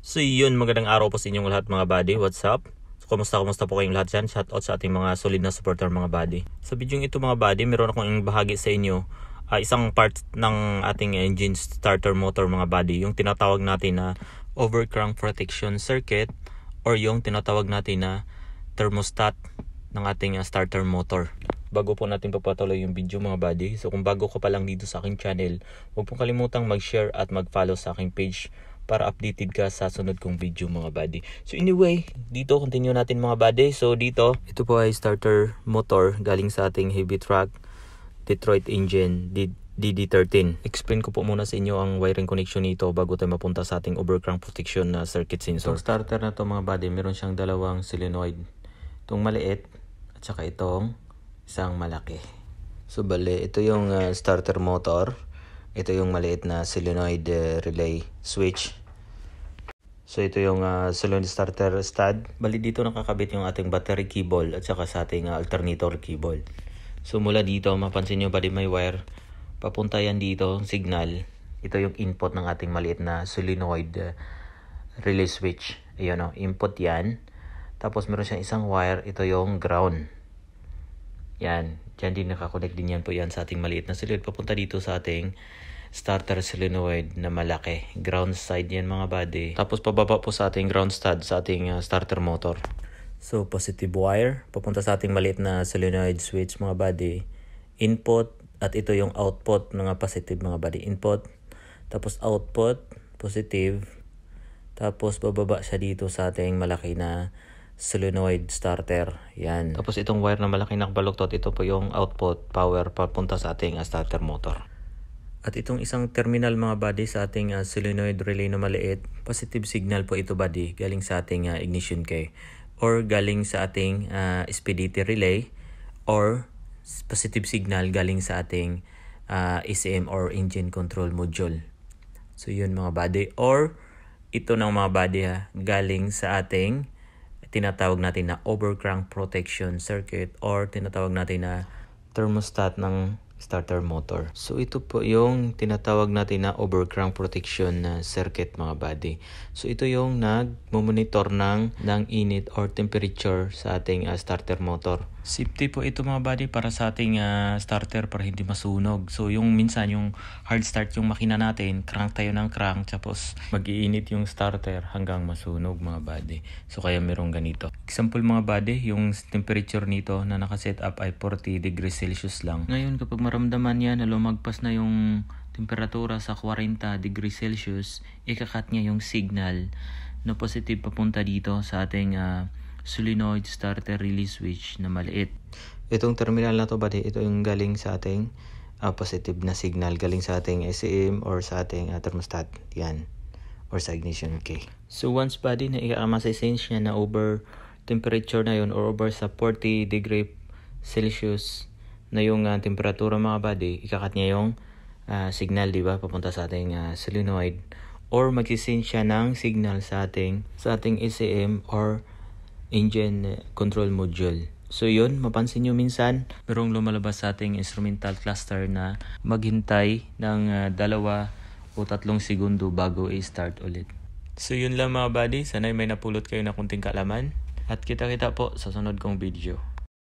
So yun, magandang araw po sa inyong lahat mga buddy. What's up? So, kumusta po kayong lahat dyan? Shoutout sa ating mga solid na supporter mga buddy. Sa video ito mga buddy, meron akong bahagi sa inyo isang part ng ating engine starter motor mga buddy, yung tinatawag natin na overcrank protection circuit or yung tinatawag natin na thermostat ng ating starter motor. Bago po natin papatuloy yung video mga buddy, so kung bago ka pa lang dito sa aking channel, huwag pong kalimutang mag-share at mag-follow sa aking page para updated ka sa sunod kong video mga buddy. So anyway, dito continue natin mga buddy. So dito, ito po ay starter motor galing sa ating heavy truck Detroit engine DD13. Explain ko po muna sa inyo ang wiring connection nito bago tayo mapunta sa ating overcrank protection na circuit sensor. Itong starter na to mga buddy, meron siyang dalawang solenoid. Itong maliit at saka itong isang malaki. So bale, ito yung starter motor. Ito yung maliit na solenoid relay switch. So ito yung solenoid starter stud. Bali dito nakakabit yung ating battery cable at saka sa ating alternator cable. So mula dito, mapansin nyo ba di may wire? Papunta yan dito, signal. Ito yung input ng ating maliit na solenoid relay switch. Ayan o, input yan. Tapos meron siyang isang wire, ito yung ground. Yan, dyan din nakakonect din yan po yan sa ating maliit na solenoid. Papunta dito sa ating starter solenoid na malaki. Ground side yan mga buddy. Tapos pababa po sa ating ground stud sa ating starter motor. So positive wire, papunta sa ating maliit na solenoid switch mga buddy. Input at ito yung output ng positive mga buddy. Input, tapos output, positive. Tapos bababa siya dito sa ating malaki na solenoid starter. Yan. Tapos itong wire na malaki nakabaluktot, ito po yung output power papunta sa ating starter motor. At itong isang terminal mga buddy sa ating solenoid relay na maliit, positive signal po ito buddy, galing sa ating ignition key or galing sa ating SPDT relay or positive signal galing sa ating ECM or engine control module. So yun mga buddy, or ito ng mga buddy galing sa ating tinatawag natin na overcrank protection circuit or tinatawag natin na thermostat ng starter motor. So ito po yung tinatawag natin na overcrank protection circuit mga buddy. So ito yung nag-monitor ng init or temperature sa ating starter motor. Safety po ito mga buddy para sa ating starter para hindi masunog. So yung minsan yung hard start yung makina natin, crank tayo ng crank tapos mag-iinit yung starter hanggang masunog mga buddy. So kaya merong ganito. Example mga buddy, yung temperature nito na nakaset up ay 40 degrees Celsius lang. Ngayon kapag maramdaman niya na lumagpas na yung temperatura sa 40 degrees Celsius, ikakat niya yung signal na positive papunta dito sa ating solenoid starter release switch na maliit. Itong terminal na to buddy, ito yung galing sa ating positive na signal galing sa ating ECM or sa ating thermostat yan or sa ignition key. So once buddy na i-sense niya na over temperature na yun or over sa 40 degree Celsius na yung temperatura mga buddy, ikakat niya yung signal, di ba, papunta sa ating solenoid or mag-send siya ng signal sa ating ECM or engine control module. So yun, mapansin nyo minsan merong lumalabas sa ating instrumental cluster na maghintay ng 2 o 3 segundo bago i-start ulit. So yun lang mga buddy, sana'y may napulot kayo na kunting kaalaman at kita-kita po sa sunod kong video.